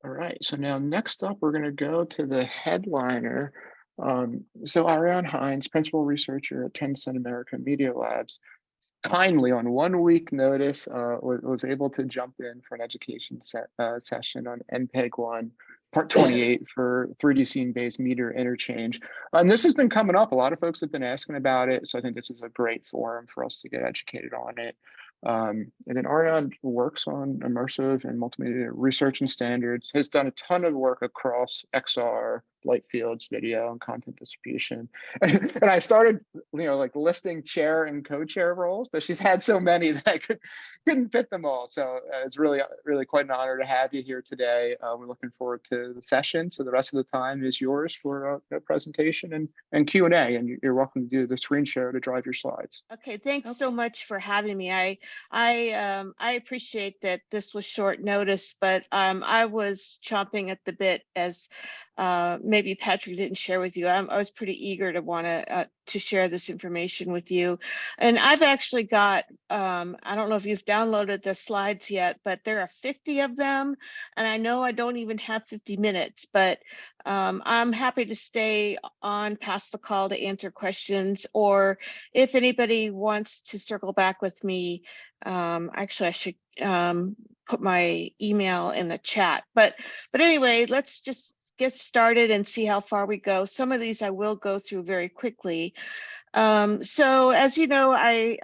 All right, so now next up, we're going to go to the headliner. So Arianne Hinds, principal researcher at Tencent America Media Labs, kindly on 1 week notice was able to jump in for an education session on MPEG-I, part 28 for 3D scene-based meter interchange. And this has been coming up. A lot of folks have been asking about it, so I think this is a great forum for us to get educated on it. And then Arianne works on immersive and multimedia research and standards, has done a ton of work across XR, light fields, video, and content distribution. And I started, like listing chair and co-chair roles, but she's had so many that I couldn't fit them all. So it's really quite an honor to have you here today. We're looking forward to the session. So the rest of the time is yours for a presentation and Q&A, and you're welcome to do the screen share to drive your slides. Okay, thanks so much for having me. I appreciate that this was short notice, but I was chomping at the bit, as maybe Patrick didn't share with you. I was pretty eager to want to share this information with you. And I've actually got, I don't know if you've downloaded the slides yet, but there are 50 of them. And I know I don't even have 50 minutes, but I'm happy to stay on past the call to answer questions, or if anybody wants to circle back with me, actually I should put my email in the chat. But anyway, let's just get started and see how far we go. Some of these I will go through very quickly. So as you know, I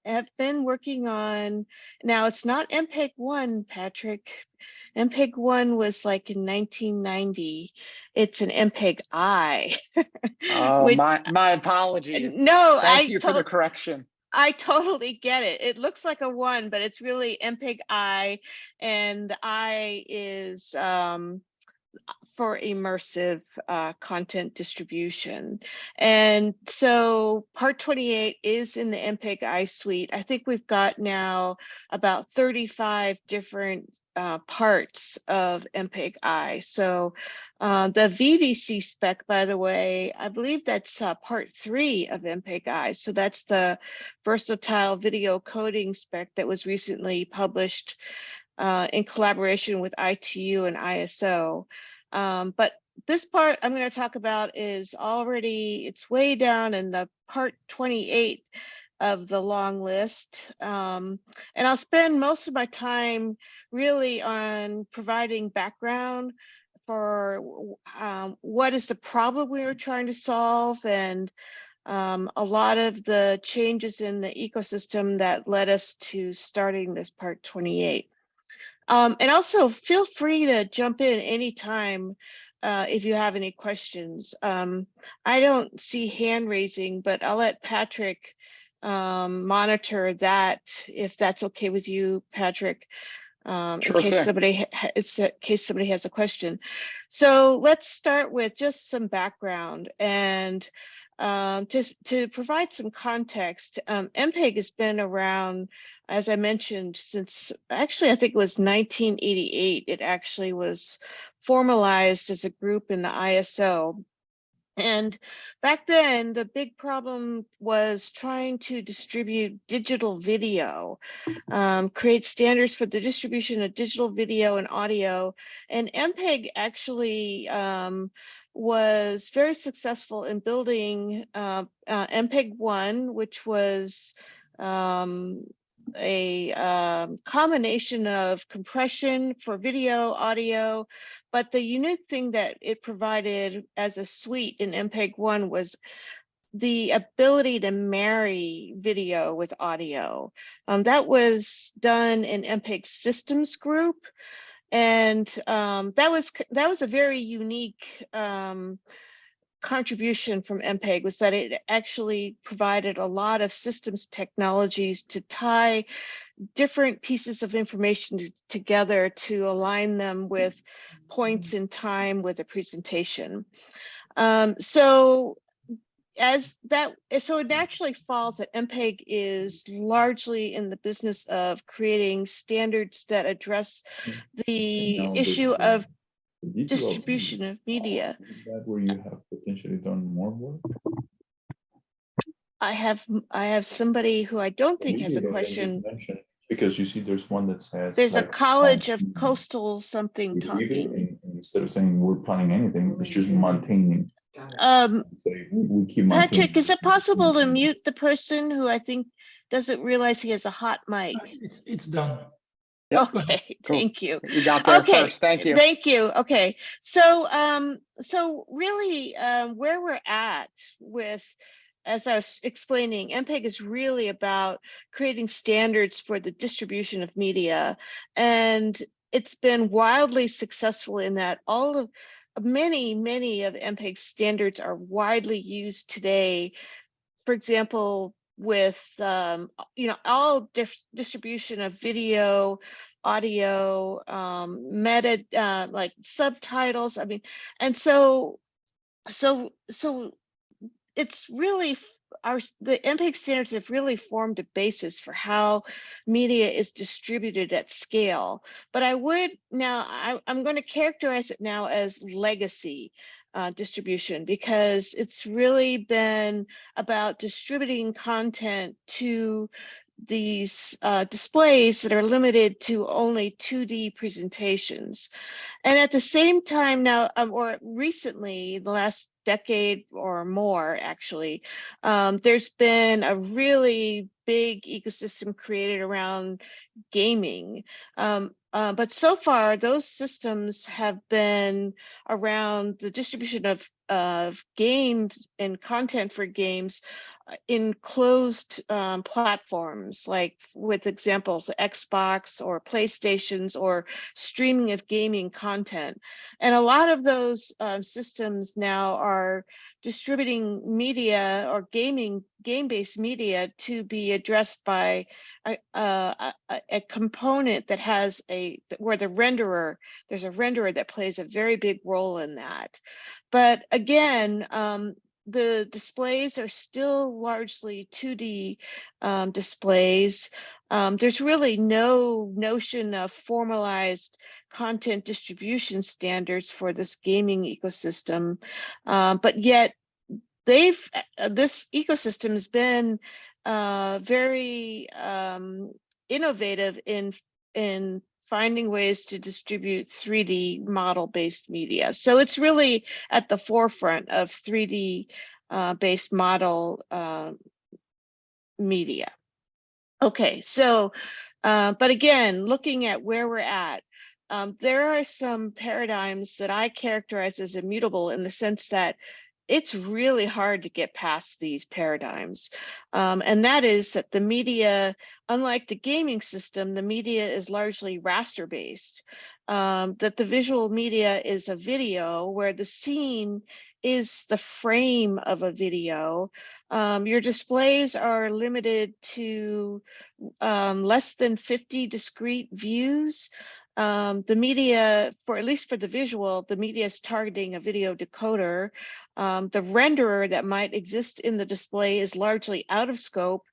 have been working on, now it's not MPEG-I, Patrick. MPEG-I was like in 1990. It's an MPEG-I. Oh, my apologies. No, Thank you for the correction. I totally get it. It looks like a 1, but it's really MPEG-I, and the I is for immersive content distribution. And so part 28 is in the MPEG-I suite. I think we've got now about 35 different parts of MPEG-I. So the VDC spec, by the way, I believe that's part 3 of MPEG-I. So that's the versatile video coding spec that was recently published in collaboration with ITU and ISO. But this part I'm going to talk about is already, it's way down in the part 28 of the long list. And I'll spend most of my time really on providing background for what is the problem we were trying to solve, and a lot of the changes in the ecosystem that led us to starting this part 28. And also feel free to jump in anytime if you have any questions. I don't see hand raising, but I'll let Patrick monitor that, if that's okay with you, Patrick, in case somebody has a question. So let's start with just some background, and just to provide some context. MPEG has been around, as I mentioned, since actually I think it was 1988. It actually was formalized as a group in the ISO. And back then, the big problem was trying to distribute digital video, create standards for the distribution of digital video and audio. And MPEG actually was very successful in building MPEG-I, which was a combination of compression for video, audio, but the unique thing that it provided as a suite in MPEG-I was the ability to marry video with audio. That was done in MPEG Systems Group, and that was a very unique contribution from MPEG, was that it actually provided a lot of systems technologies to tie different pieces of information together to align them with points in time with a presentation. So it naturally falls that MPEG is largely in the business of creating standards that address the issue of distribution of media. Is that where you have potentially done more work? I have somebody who I don't think has a question. Because you see, there's one that says There's a like, college of coastal something we leave it, talking. and instead of saying we're planning anything, it's just maintaining. Say we keep maintaining. Patrick, is it possible to mute the person who I think doesn't realize he has a hot mic? It's done. Yep. Okay, Cool. thank you. You got there Okay, first. Thank you. Thank you. Okay, so really, where we're at with, as I was explaining, MPEG is really about creating standards for the distribution of media, and it's been wildly successful in that. Many of MPEG standards are widely used today. For example, with all distribution of video, audio, like subtitles. I mean, and so it's really the MPEG standards have really formed a basis for how media is distributed at scale. But I'm going to characterize it now as legacy distribution, because it's really been about distributing content to these displays that are limited to only 2D presentations. And at the same time now, or recently, the last decade or more, actually, there's been a really big ecosystem created around gaming. But so far, those systems have been around the distribution of games and content for games in closed platforms, like with examples Xbox or PlayStations, or streaming of gaming content. And a lot of those systems now are distributing media or game-based media to be addressed by a component that has where there's a renderer that plays a very big role in that. But again, the displays are still largely 2D displays. There's really no notion of formalized content distribution standards for this gaming ecosystem, but yet this ecosystem has been very innovative in finding ways to distribute 3D model-based media. So it's really at the forefront of 3D based model media. Okay, so, but again, looking at where we're at, there are some paradigms that I characterize as immutable, in the sense that it's really hard to get past these paradigms. And that is that the media, unlike the gaming system, the media is largely raster based. That the visual media is a video, where the scene is the frame of a video. Your displays are limited to less than 50 discrete views. The media, at least for the visual, the media is targeting a video decoder. The renderer that might exist in the display is largely out of scope,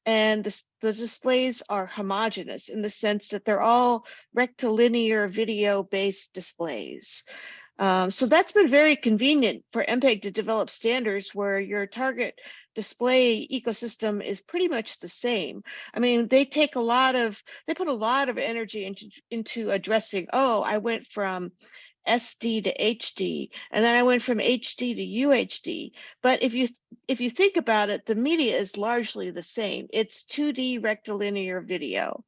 and the displays are homogeneous in the sense that they're all rectilinear video-based displays. So that's been very convenient for MPEG to develop standards where your target display ecosystem is pretty much the same. I mean, they put a lot of energy into addressing, oh, I went from SD to HD, and then I went from HD to UHD. But if you think about it, the media is largely the same. It's 2D rectilinear video.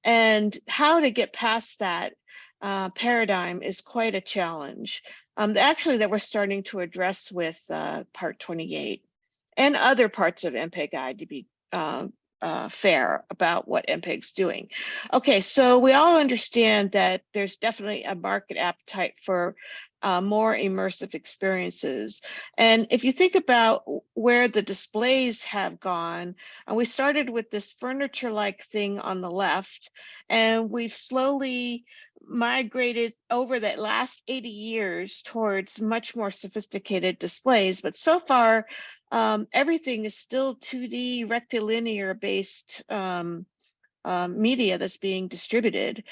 And how to get past that paradigm is quite a challenge. Actually, that we're starting to address with Part 28 and other parts of MPEG-I, to be fair about what MPEG's doing. Okay, so we all understand that there's definitely a market appetite for more immersive experiences. And if you think about where the displays have gone, we started with this furniture-like thing on the left, and we've slowly migrated over that last 80 years towards much more sophisticated displays. But so far, everything is still 2D rectilinear based media that's being distributed.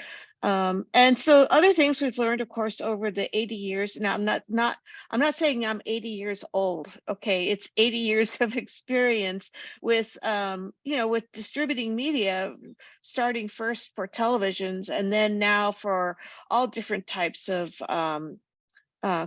And so other things we've learned, of course, over the 80 years. Now, I'm not saying I'm 80 years old. Okay, it's 80 years of experience with, with distributing media, starting first for televisions, and then now for all different types of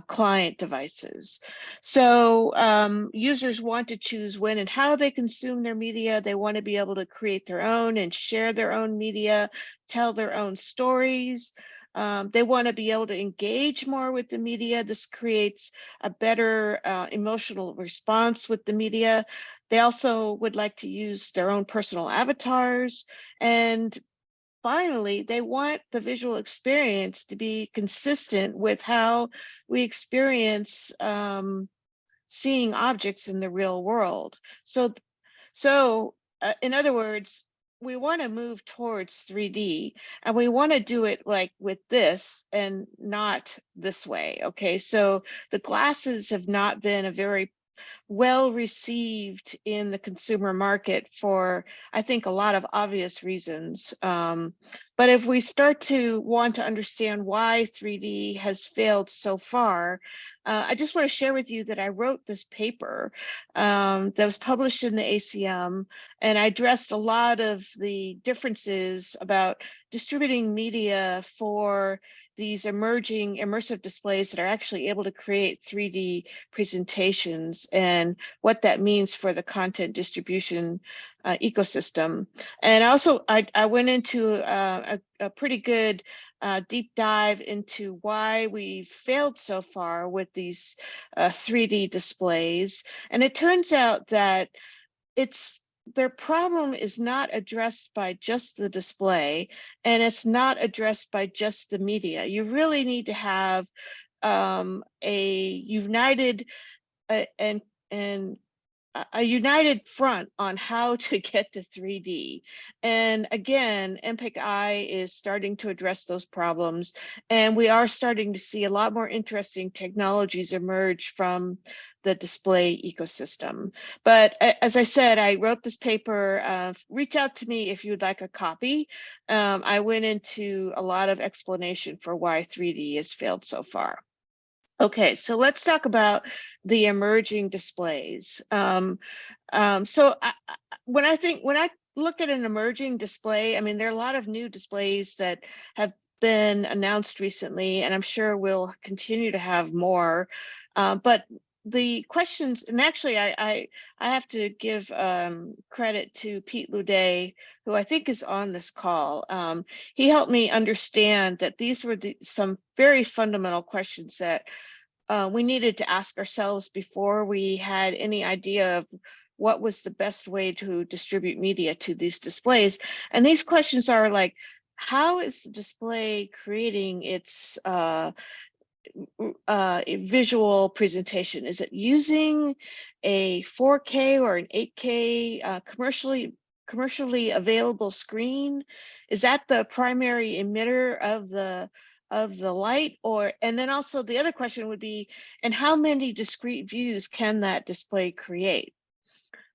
client devices. So users want to choose when and how they consume their media. They want to be able to create their own and share their own media, tell their own stories. They want to be able to engage more with the media. This creates a better emotional response with the media. They also would like to use their own personal avatars, and finally, they want the visual experience to be consistent with how we experience seeing objects in the real world. So in other words, we want to move towards 3D, and we want to do it like with this and not this way. Okay, so the glasses have not been a very well received in the consumer market for, I think, a lot of obvious reasons. But if we start to want to understand why 3D has failed so far, I just want to share with you that I wrote this paper that was published in the ACM, and I addressed a lot of the differences about distributing media for these emerging immersive displays that are actually able to create 3D presentations and what that means for the content distribution ecosystem. And also, I went into a pretty good deep dive into why we've failed so far with these 3D displays. And it turns out that their problem is not addressed by just the display, and it's not addressed by just the media. You really need to have a united and a united front on how to get to 3D. And again, MPEG-I is starting to address those problems, and we are starting to see a lot more interesting technologies emerge from the display ecosystem. But as I said, I wrote this paper. Reach out to me if you'd like a copy. I went into a lot of explanation for why 3D has failed so far. Okay, so let's talk about the emerging displays. When I look at an emerging display, I mean, there are a lot of new displays that have been announced recently, and I'm sure we'll continue to have more. But the questions, and actually I have to give credit to Pete Luday, who I think is on this call. He helped me understand that these were some very fundamental questions that we needed to ask ourselves before we had any idea of what was the best way to distribute media to these displays. And these questions are like, how is the display creating its visual presentation? Is it using a 4K or an 8K commercially available screen? Is that the primary emitter of the light? And then also the other question would be, and how many discrete views can that display create?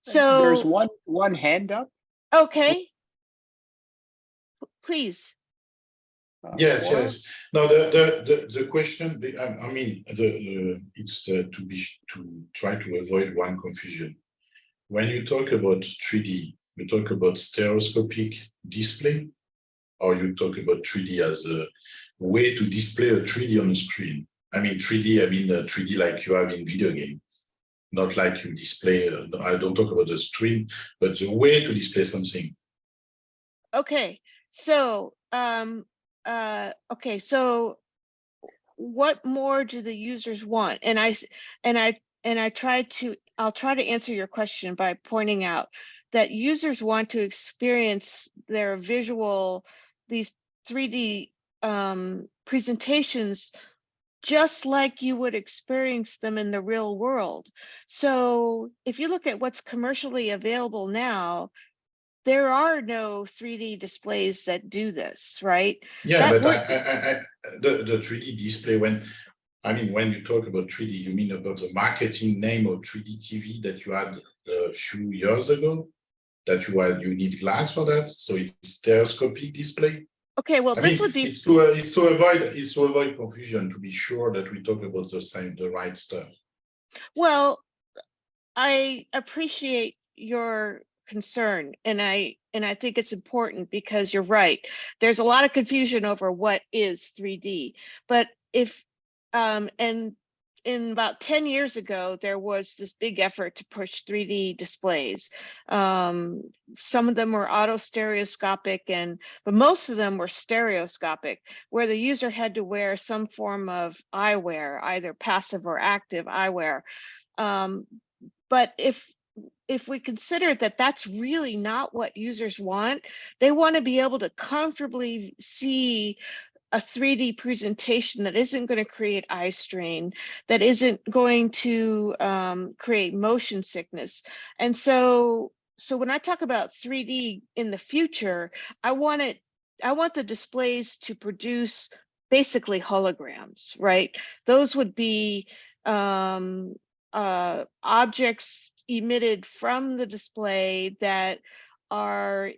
So there's one hand up. Okay, please. Yes, yes. No, the question. I mean, it's to try to avoid one confusion. When you talk about 3D, you talk about stereoscopic display, or you talk about 3D as a way to display a 3D on the screen. I mean 3D. I mean 3D like you have in video games, not like you display. I don't talk about the screen, but the way to display something. Okay, so okay, so what more do the users want? And I'll try to answer your question by pointing out that users want to experience their these 3D presentations just like you would experience them in the real world. So if you look at what's commercially available now, there are no 3D displays that do this, right? Yeah, but the 3D display, when you talk about 3D, you mean about the marketing name of 3D TV that you had a few years ago, that you need glass for that, so it's stereoscopic display? Okay, well, I this mean, would be, it's to avoid confusion, to be sure that we talk about the right stuff. well, I appreciate your concern, and I think it's important because you're right. There's a lot of confusion over what is 3D, but if and in about 10 years ago, there was this big effort to push 3D displays. Some of them were auto stereoscopic, but most of them were stereoscopic, where the user had to wear some form of eyewear, either passive or active eyewear. But if we consider that that's really not what users want, they want to be able to comfortably see a 3D presentation that isn't going to create eye strain, that isn't going to create motion sickness. And so when I talk about 3D in the future, I want the displays to produce basically holograms, right? Those would be objects emitted from the display that are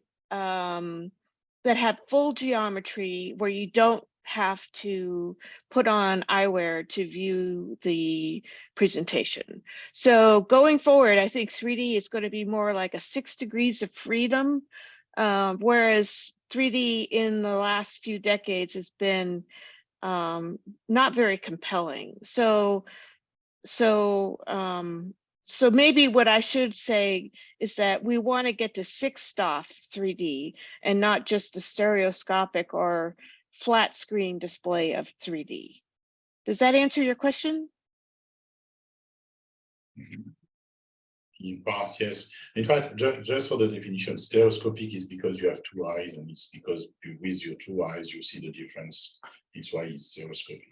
that have full geometry, where you don't have to put on eyewear to view the presentation. So going forward, I think 3D is going to be more like a 6 degrees of freedom, whereas 3D in the last few decades has been not very compelling. So maybe what I should say is that we want to get to 6-stop 3D and not just a stereoscopic or flat screen display of 3D. Does that answer your question? In part, yes. In fact, just for the definition, stereoscopic is because you have two eyes, and it's because with your two eyes you see the difference. It's why it's stereoscopic.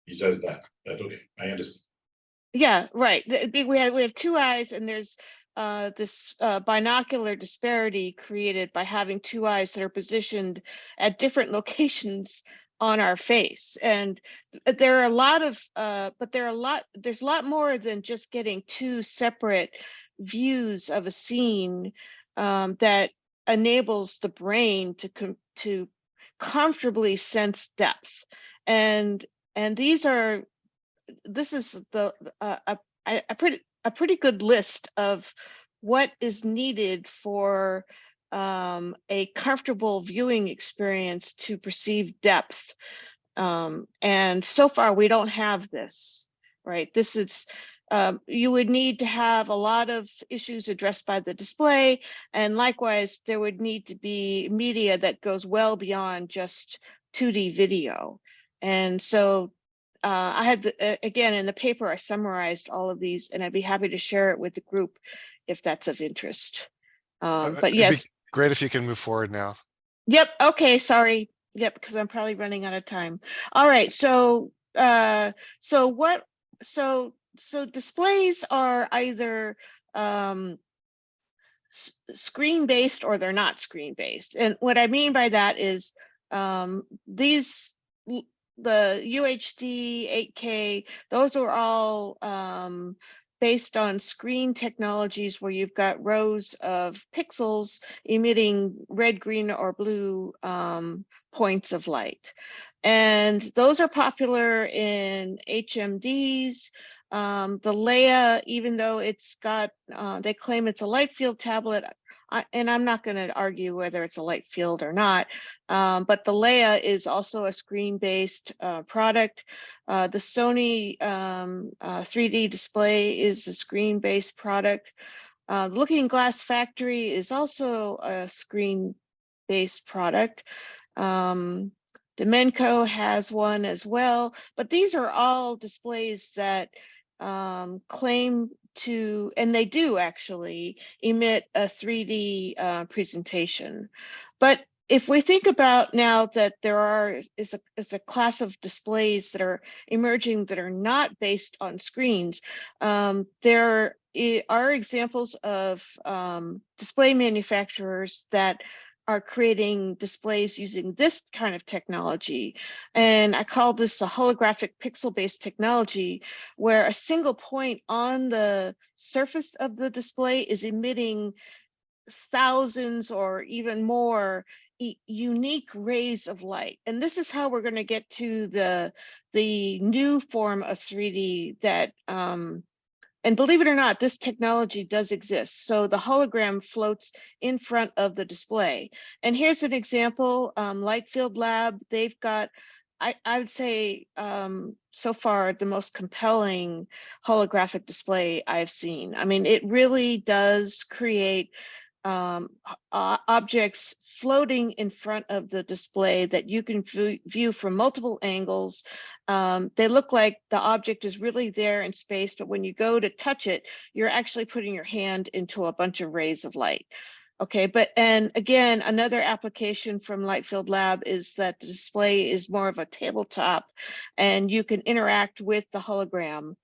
It's just that. But okay, I understand. Yeah, right. We have two eyes, and there's this binocular disparity created by having two eyes that are positioned at different locations on our face. And there are a lot of, there's a lot more than just getting two separate views of a scene that enables the brain to comfortably sense depth. And this is a pretty good list of what is needed for a comfortable viewing experience to perceive depth. And so far we don't have this, right? This is, you would need to have a lot of issues addressed by the display, and likewise there would need to be media that goes well beyond just 2D video. And so I had, again, in the paper, I summarized all of these, and I'd be happy to share it with the group if that's of interest. But yes. It'd be great if you can move forward now. Yep. Okay. Sorry. Yep. Because I'm probably running out of time. All right. So displays are either screen-based or they're not screen-based. And what I mean by that is the UHD, 8K, those are all based on screen technologies where you've got rows of pixels emitting red, green, or blue points of light. And those are popular in HMDs. The Leia, even though it's got, they claim it's a light field tablet, and I'm not going to argue whether it's a light field or not, but the Leia is also a screen-based product. The Sony 3D display is a screen-based product. Looking Glass Factory is also a screen-based product. Demenco has one as well, but these are all displays that claim to, and they do actually emit a 3D presentation. But if we think about now that there is a class of displays that are emerging that are not based on screens, there are examples of display manufacturers that are creating displays using this kind of technology. And I call this a holographic pixel-based technology, where a single point on the surface of the display is emitting thousands or even more unique rays of light. And this is how we're going to get to the new form of 3D that, and believe it or not, this technology does exist. So the hologram floats in front of the display. And here's an example, Lightfield Lab, they've got, I would say, so far, the most compelling holographic display I've seen. I mean, it really does create objects floating in front of the display that you can view from multiple angles. They look like the object is really there in space, but when you go to touch it, you're actually putting your hand into a bunch of rays of light. Okay, and again, another application from Lightfield Lab is that the display is more of a tabletop and you can interact with the hologram.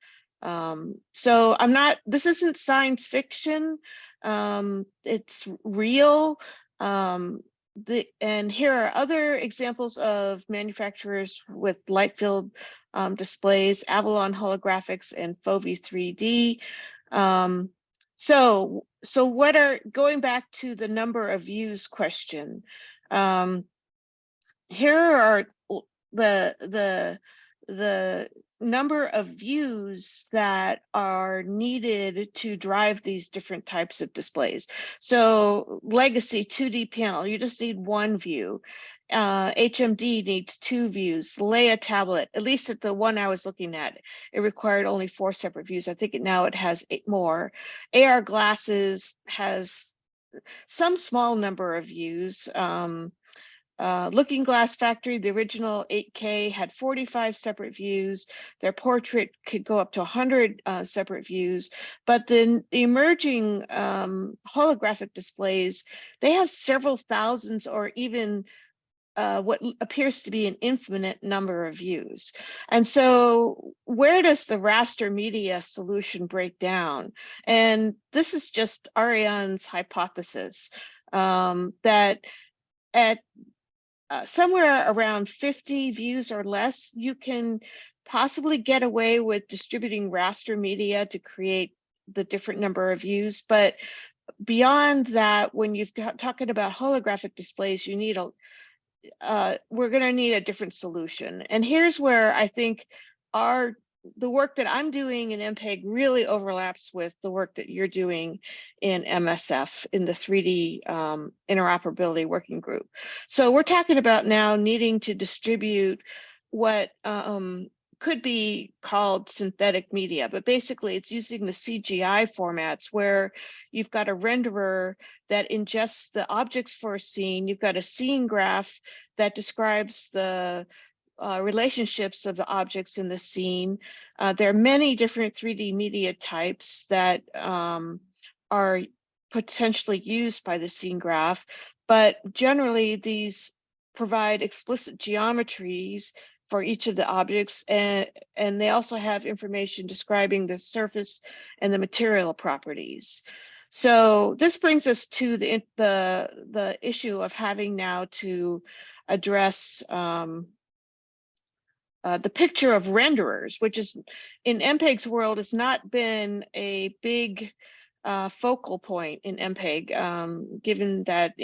So this isn't science fiction. It's real. And here are other examples of manufacturers with Lightfield displays, Avalon Holographics and Fovi 3D. So going back to the number of views question, here are the number of views that are needed to drive these different types of displays. So legacy 2D panel, you just need one view. HMD needs 2 views. Leia tablet, at least at the one I was looking at, it required only 4 separate views. I think now it has 8 more. AR glasses has some small number of views. Looking Glass Factory, the original 8K had 45 separate views. Their portrait could go up to 100 separate views. But the emerging holographic displays, they have several thousands or even what appears to be an infinite number of views. And so where does the raster media solution break down? And this is just Arianne's hypothesis, that at somewhere around 50 views or less, you can possibly get away with distributing raster media to create the different number of views. But beyond that, when you've got talking about holographic displays, you need we're going to need a different solution. And here's where I think the work that I'm doing in MPEG really overlaps with the work that you're doing in MSF in the 3D interoperability working group. So we're talking about now needing to distribute what could be called synthetic media, but basically it's using the CGI formats where you've got a renderer that ingests the objects for a scene. You've got a scene graph that describes the relationships of the objects in the scene. There are many different 3D media types that are potentially used by the scene graph, but generally these provide explicit geometries for each of the objects, and they also have information describing the surface and the material properties. So this brings us to the issue of having now to address the picture of renderers, which is in MPEG's world has not been a big focal point in MPEG, given that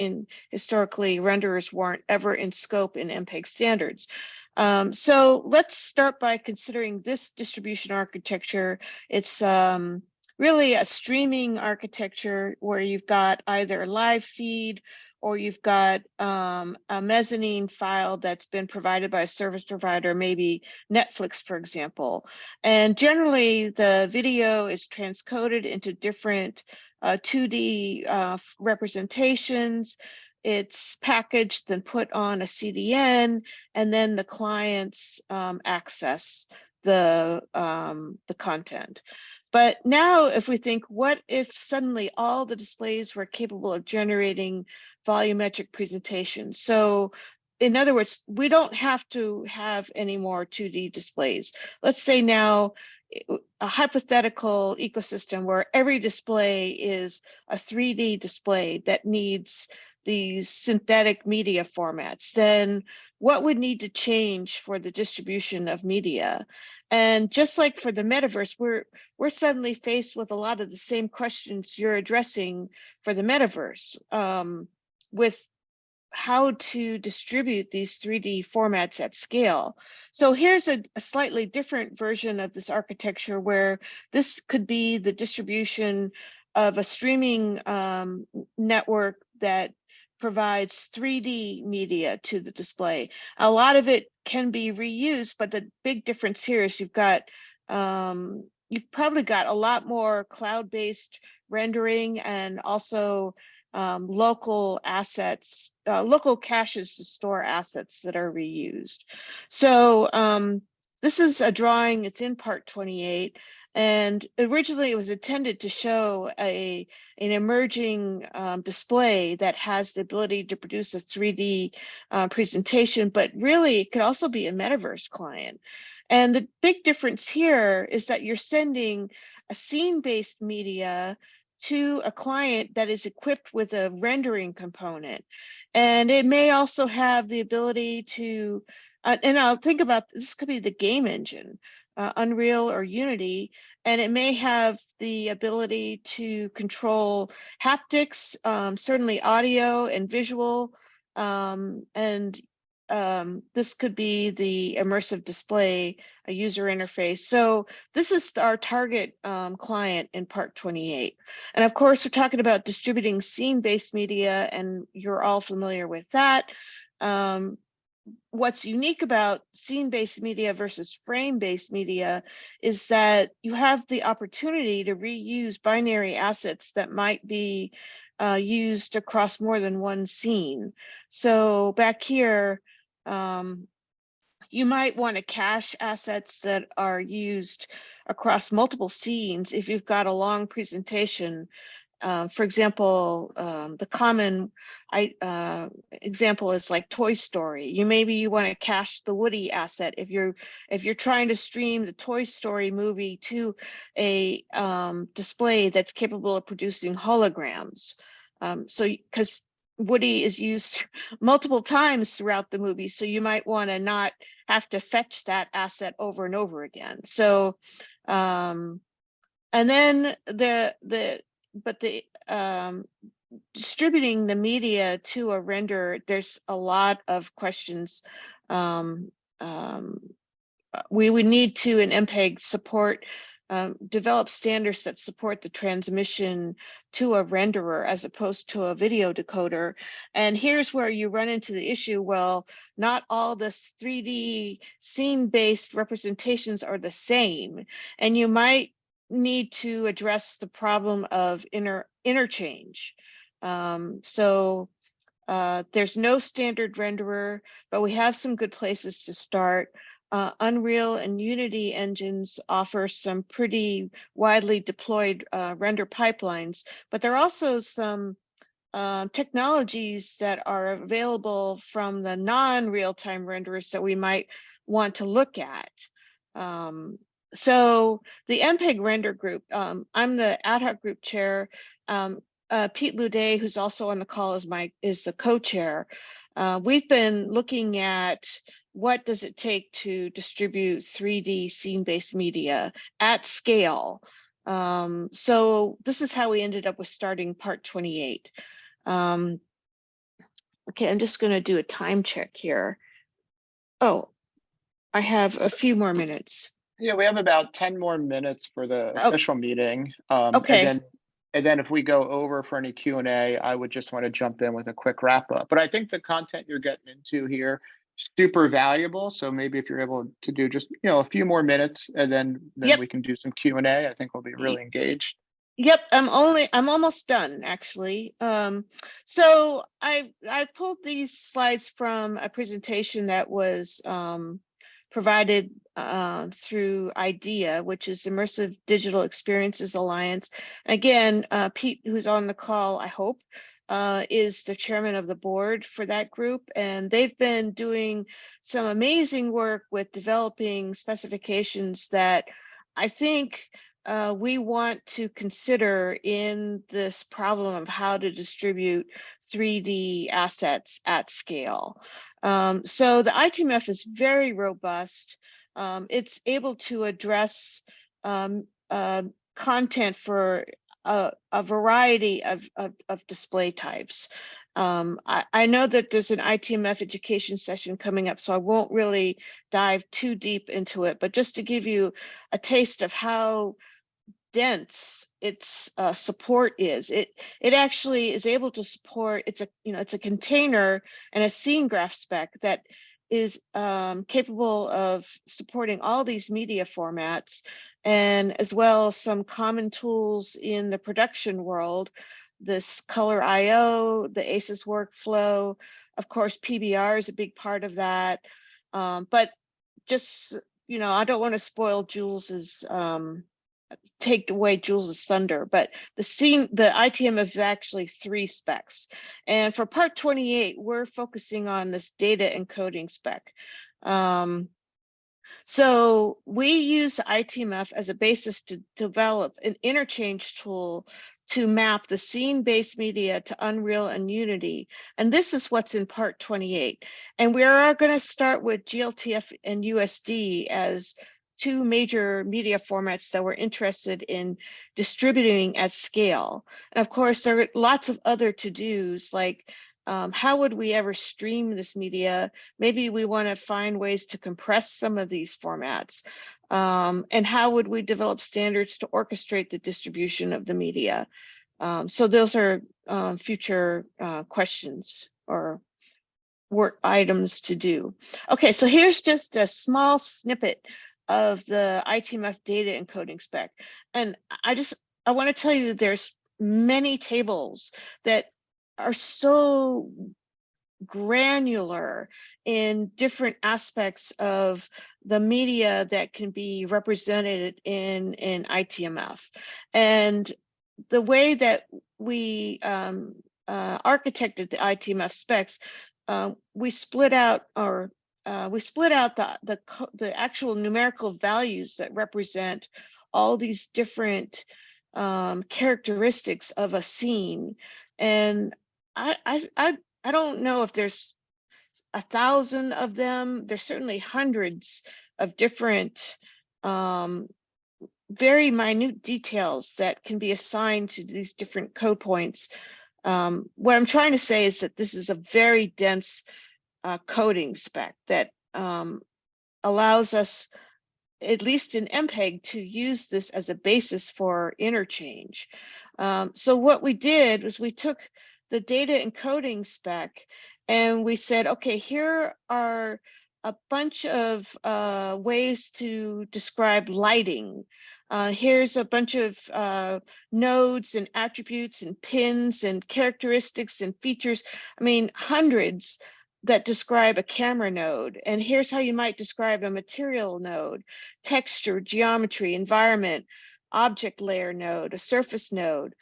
historically renderers weren't ever in scope in MPEG standards. So let's start by considering this distribution architecture. It's really a streaming architecture where you've got either live feed or you've got a mezzanine file that's been provided by a service provider, maybe Netflix, for example. And generally, the video is transcoded into different 2D representations. It's packaged and put on a CDN, and then the clients access the content. But now if we think, what if suddenly all the displays were capable of generating volumetric presentations? So in other words, we don't have to have any more 2D displays. Let's say now a hypothetical ecosystem where every display is a 3D display that needs these synthetic media formats, then what would need to change for the distribution of media? And just like for the metaverse, we're suddenly faced with a lot of the same questions you're addressing for the metaverse, with how to distribute these 3D formats at scale. So here's a slightly different version of this architecture where this could be the distribution of a streaming network that provides 3D media to the display. A lot of it can be reused, but the big difference here is you've probably got a lot more cloud-based rendering and also local assets, local caches to store assets that are reused. So this is a drawing, it's in part 28. And originally it was intended to show an emerging display that has the ability to produce a 3D presentation, but really it could also be a metaverse client. And the big difference here is that you're sending a scene-based media to a client that is equipped with a rendering component. And it may also have the ability to, and I'll think about, this could be the game engine, Unreal or Unity, and it may have the ability to control haptics, certainly audio and visual, and this could be the immersive display, a user interface. So this is our target client in part 28. And of course, we're talking about distributing scene-based media, and you're all familiar with that. What's unique about scene-based media versus frame-based media is that you have the opportunity to reuse binary assets that might be used across more than one scene. So back here, you might want to cache assets that are used across multiple scenes if you've got a long presentation. For example, the common example is like Toy Story. Maybe you want to cache the Woody asset if you're trying to stream the Toy Story movie to a display that's capable of producing holograms. So because Woody is used multiple times throughout the movie, so you might want to not have to fetch that asset over and over again. So, and then distributing the media to a render, there's a lot of questions. We would need to, in MPEG, support, develop standards that support the transmission to a renderer as opposed to a video decoder. And here's where you run into the issue, well, not all the 3D scene-based representations are the same. And you might need to address the problem of interchange. So there's no standard renderer, but we have some good places to start. Unreal and Unity engines offer some pretty widely deployed render pipelines, but there are also some technologies that are available from the non-real-time renderers that we might want to look at. So the MPEG render group, I'm the ad hoc group chair. Pete Luday, who's also on the call, is the co-chair. We've been looking at what does it take to distribute 3D scene-based media at scale. So this is how we ended up with starting part 28. Okay, I'm just going to do a time check here. Oh, I have a few more minutes. Yeah, we have about 10 more minutes for the official meeting. Okay. And then if we go over for any Q&A, I would just want to jump in with a quick wrap up. But I think the content you're getting into here, super valuable. So maybe if you're able to do just, a few more minutes, and then Yep. we can do some Q&A. I think we'll be really engaged. Yep, I'm almost done actually. So I pulled these slides from a presentation that was provided through IDEA, which is Immersive Digital Experiences Alliance. Again, Pete, who's on the call, I hope, is the chairman of the board for that group. And they've been doing some amazing work with developing specifications that I think we want to consider in this problem of how to distribute 3D assets at scale. So the ITMF is very robust. It's able to address content for a variety of display types. I know that there's an ITMF education session coming up, so I won't really dive too deep into it, but just to give you a taste of how dense its support is, it actually is able to support, it's a container and a scene graph spec that is capable of supporting all these media formats, and as well some common tools in the production world, this color IO, the ACES workflow, of course PBR is a big part of that, but just, I don't want to spoil Jules's take away Jules's thunder, but the ITM is actually 3 specs. And for part 28, we're focusing on this data encoding spec. So we use ITMF as a basis to develop an interchange tool to map the scene-based media to Unreal and Unity. And this is what's in part 28. And we are going to start with GLTF and USD as 2 major media formats that we're interested in distributing at scale. And of course, there are lots of other to-dos, like how would we ever stream this media? Maybe we want to find ways to compress some of these formats. And how would we develop standards to orchestrate the distribution of the media? So those are future questions or work items to do. Okay, so here's just a small snippet of the ITMF data encoding spec. And I want to tell you, there's many tables that are so granular in different aspects of the media that can be represented in ITMF. And the way that we architected the ITMF specs, we split out the actual numerical values that represent all these different characteristics of a scene. And I don't know if there's 1,000 of them. There's certainly hundreds of different very minute details that can be assigned to these different code points. What I'm trying to say is that this is a very dense coding spec that allows us, at least in MPEG, to use this as a basis for interchange. So what we did was we took the data encoding spec and we said, okay, here are a bunch of ways to describe lighting. Here's a bunch of nodes and attributes and pins and characteristics and features. I mean, hundreds that describe a camera node. And here's how you might describe a material node: texture, geometry, environment, object layer node, a surface node.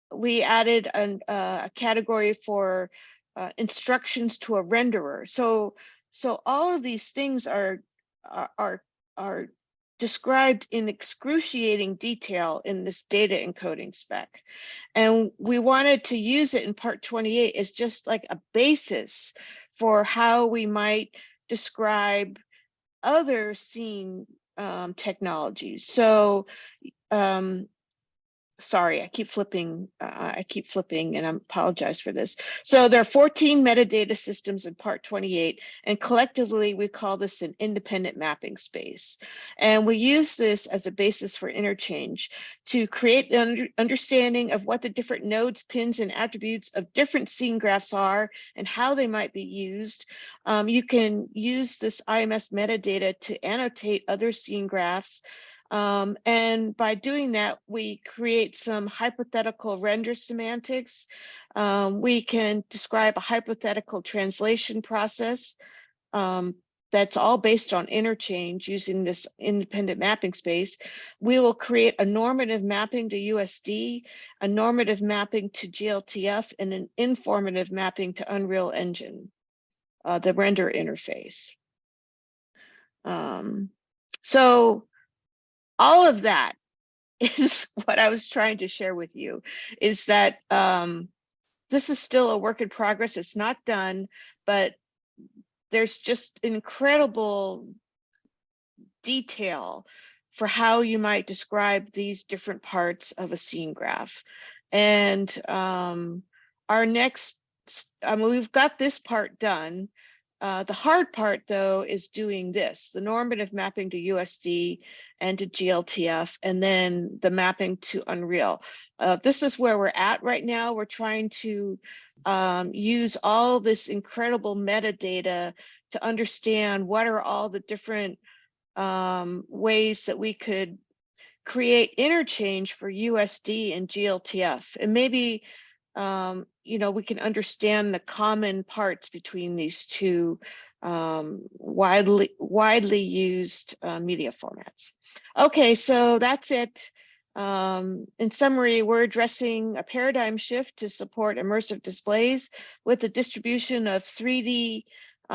We added a category for instructions to a renderer. So all of these things are described in excruciating detail in this data encoding spec. And we wanted to use it in part 28 as just like a basis for how we might describe other scene technologies. So sorry, I keep flipping and I apologize for this. So there are 14 metadata systems in part 28, and collectively we call this an independent mapping space. And we use this as a basis for interchange to create an understanding of what the different nodes, pins, and attributes of different scene graphs are and how they might be used. You can use this IMS metadata to annotate other scene graphs. And by doing that, we create some hypothetical render semantics. We can describe a hypothetical translation process that's all based on interchange using this independent mapping space. We will create a normative mapping to USD, a normative mapping to GLTF, and an informative mapping to Unreal Engine, the render interface. So all of that is what I was trying to share with you, is that this is still a work in progress. It's not done, but there's just incredible detail for how you might describe these different parts of a scene graph. And our next, we've got this part done. The hard part, though, is doing this, the normative mapping to USD and to GLTF, and then the mapping to Unreal. This is where we're at right now. We're trying to use all this incredible metadata to understand what are all the different ways that we could create interchange for USD and GLTF. And maybe we can understand the common parts between these two widely used media formats. Okay, so that's it. In summary, we're addressing a paradigm shift to support immersive displays with the distribution of 3D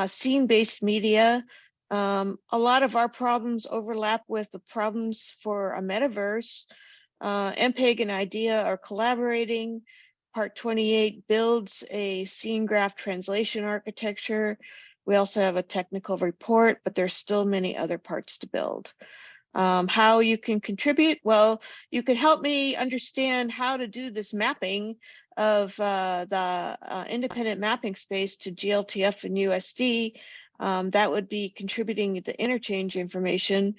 scene-based media. A lot of our problems overlap with the problems for a metaverse. MPEG and IDEA are collaborating. Part 28 builds a scene graph translation architecture. We also have a technical report, but there's still many other parts to build. How you can contribute? Well, you could help me understand how to do this mapping of the independent mapping space to GLTF and USD. That would be contributing the interchange information.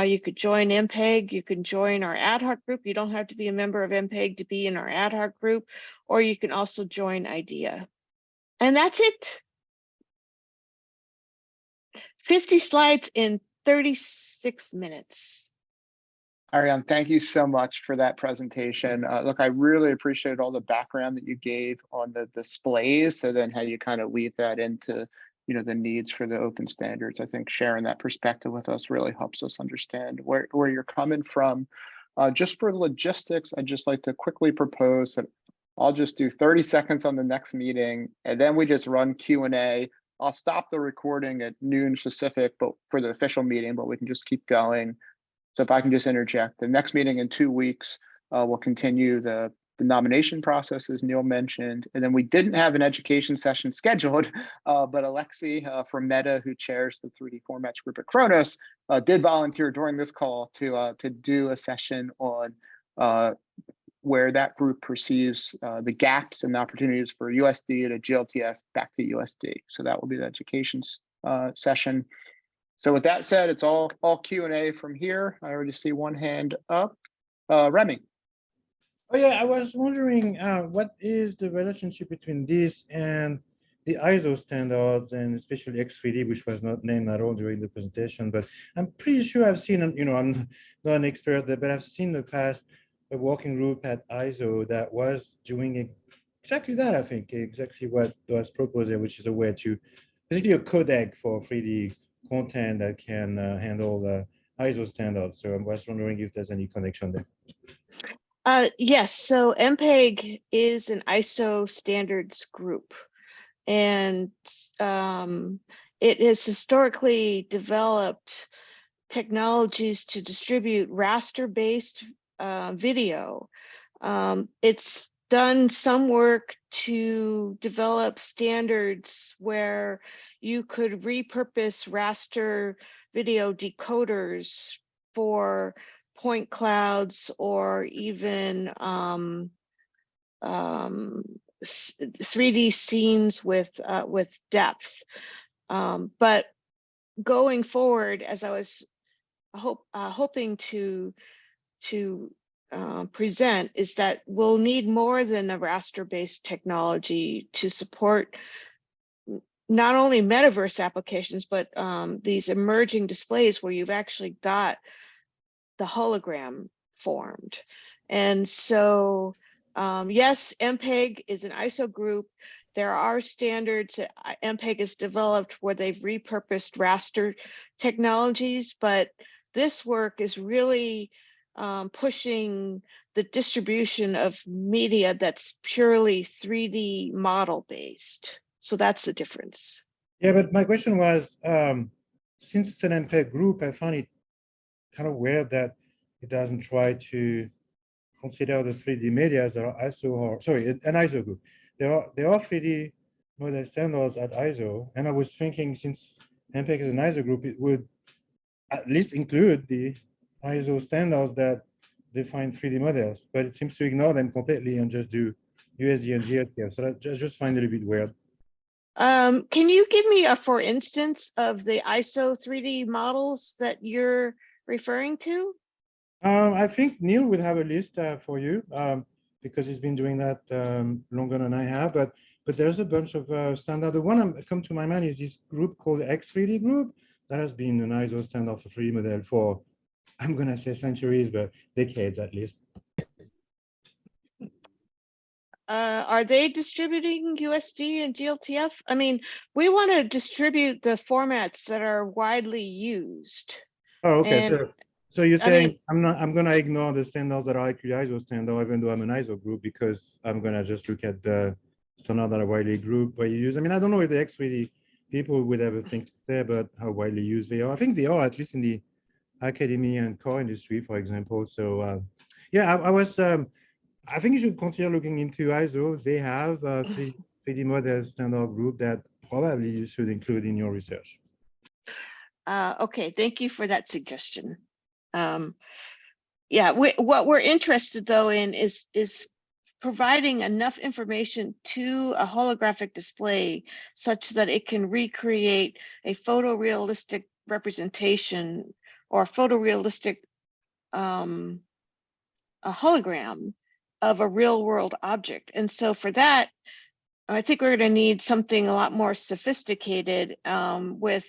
You could join MPEG, you can join our ad hoc group. You don't have to be a member of MPEG to be in our ad hoc group, or you can also join IDEA. And that's it. 50 slides in 36 minutes. Arianne, thank you so much for that presentation. Look, I really appreciate all the background that you gave on the displays, so then how you kind of weave that into the needs for the open standards. I think sharing that perspective with us really helps us understand where you're coming from. Just for logistics, I'd just like to quickly propose that I'll just do 30 seconds on the next meeting, and then we just run Q&A. I'll stop the recording at noon Pacific, but for the official meeting, but we can just keep going. So if I can just interject, the next meeting in 2 weeks, we'll continue the nomination process, as Neil mentioned. And then we didn't have an education session scheduled, but Alexei from Meta, who chairs the 3D formats group at Kronos, did volunteer during this call to do a session on where that group perceives the gaps and the opportunities for USD to GLTF back to USD. So that will be the education session. So with that said, it's all Q&A from here. I already see one hand up. Remy. Oh yeah, I was wondering what is the relationship between this and the ISO standards, and especially X3D, which was not named at all during the presentation, but I'm pretty sure I've seen, I'm not an expert there, but I've seen in the past a working group at ISO that was doing exactly that, I think, exactly what was proposed there, which is a way to, basically a codec for 3D content that can handle the ISO standards. So I was wondering if there's any connection there. Yes, so MPEG is an ISO standards group, and it has historically developed technologies to distribute raster-based video. It's done some work to develop standards where you could repurpose raster video decoders for point clouds or even 3D scenes with depth. But going forward, as I was hoping to present, is that we'll need more than a raster-based technology to support not only metaverse applications, but these emerging displays where you've actually got the hologram formed. And so, yes, MPEG is an ISO group. There are standards that MPEG has developed where they've repurposed raster technologies, but this work is really pushing the distribution of media that's purely 3D model based. So that's the difference. Yeah, but my question was, since it's an MPEG group, I find it kind of weird that it doesn't try to consider the 3D media that are ISO, or sorry, an ISO group. There are 3D model standards at ISO, and I was thinking, since MPEG is an ISO group, it would at least include the ISO standards that define 3D models, but it seems to ignore them completely and just do USD and GLTF. So that just find it a bit weird. Can you give me a for instance of the ISO 3D models that you're referring to? I think Neil would have a list for you because he's been doing that longer than I have. But there's a bunch of standard. The one that come to my mind is this group called X3D group that has been an ISO standard for 3D model for, I'm gonna say centuries, but decades at least. Are they distributing USD and GLTF? I mean, we want to distribute the formats that are widely used. Oh, okay. And, so you're I saying mean, I'm gonna ignore the standards that are actually ISO standard, even though I'm an ISO group, because I'm gonna just look at the standard that are widely grouped by use. I mean, I don't know if the X3D people would ever think to say about how widely used they are. I think they are, at least in the academia and core industry, for example. So yeah, I think you should consider looking into ISO. They have a 3D model standard group that probably you should include in your research. okay, thank you for that suggestion. Yeah, what we're interested though in is providing enough information to a holographic display such that it can recreate a photorealistic representation or photorealistic a hologram of a real world object. And so for that, I think we're going to need something a lot more sophisticated with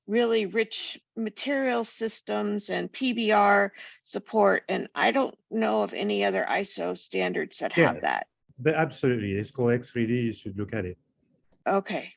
really rich material systems and PBR support. And I don't know of any other ISO standards that have that. But absolutely, it's called X3D. You should look at it. Okay.